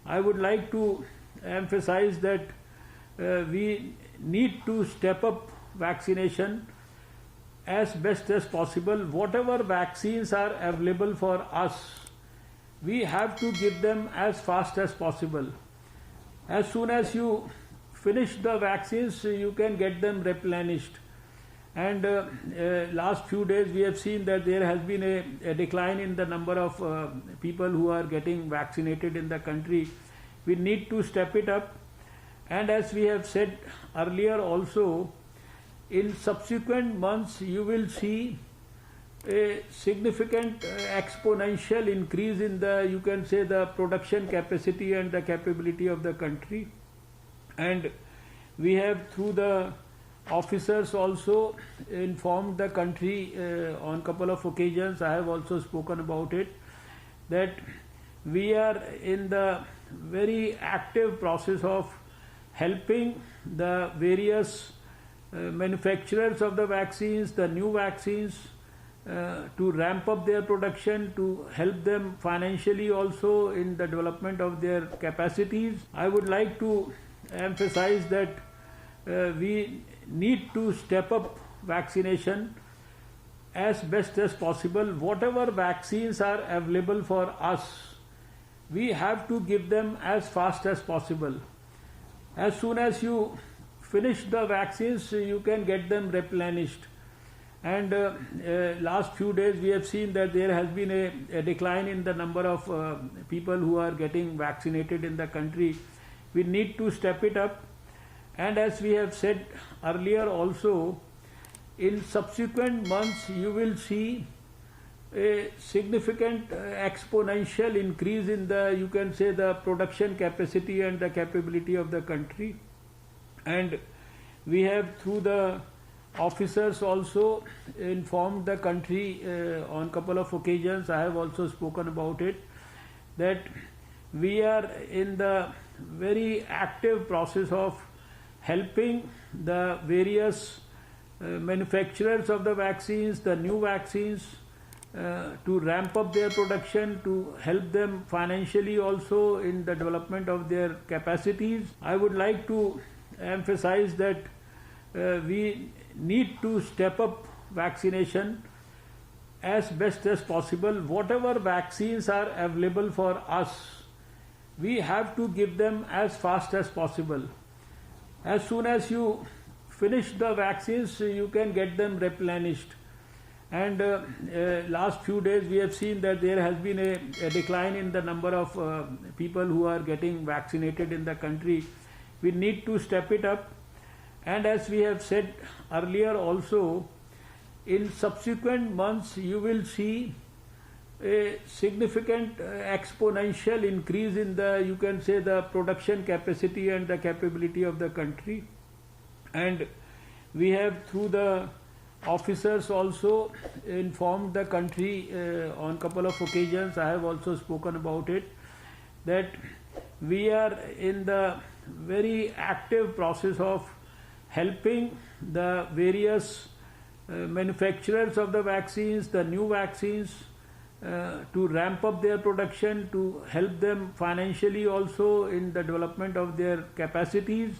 I would like to emphasize that we need to step up vaccination as best as possible. Whatever vaccines are available for us, we have to give them as fast as possible. As soon as you finish the vaccines, you can get them replenished. And last few days we have seen that there has been a decline in the number of people who are getting vaccinated in the country. We need to step it up. And as we have said earlier also, in subsequent months you will see a significant exponential increase in the, you can say, the production capacity and the capability of the country. And we have, through the officers, also informed the country on couple of occasions. I have also spoken about it, that we are in the very active process of helping the various manufacturers of the vaccines, the new vaccines, to ramp up their production, to help them financially also in the development of their capacities. I would like to emphasize that we need to step up vaccination as best as possible. Whatever vaccines are available for us, we have to give them as fast as possible. As soon as you finish the vaccines, you can get them replenished. And last few days we have seen that there has been a decline in the number of people who are getting vaccinated in the country. We need to step it up. And as we have said earlier also, in subsequent months you will see a significant exponential increase in the, you can say, the production capacity and the capability of the country. And we have, through the officers, also informed the country on couple of occasions. I have also spoken about it, that we are in the very active process of helping the various manufacturers of the vaccines, the new vaccines, to ramp up their production, to help them financially also in the development of their capacities. I would like to emphasize that we need to step up vaccination as best as possible. Whatever vaccines are available for us, we have to give them as fast as possible. As soon as you finish the vaccines, you can get them replenished. And last few days we have seen that there has been a decline in the number of people who are getting vaccinated in the country. We need to step it up. And as we have said earlier also, in subsequent months you will see a significant exponential increase in the, you can say, the production capacity and the capability of the country. And we have, through the officers, also informed the country on couple of occasions. I have also spoken about it, that we are in the very active process of helping the various manufacturers of the vaccines, the new vaccines, to ramp up their production, to help them financially also in the development of their capacities.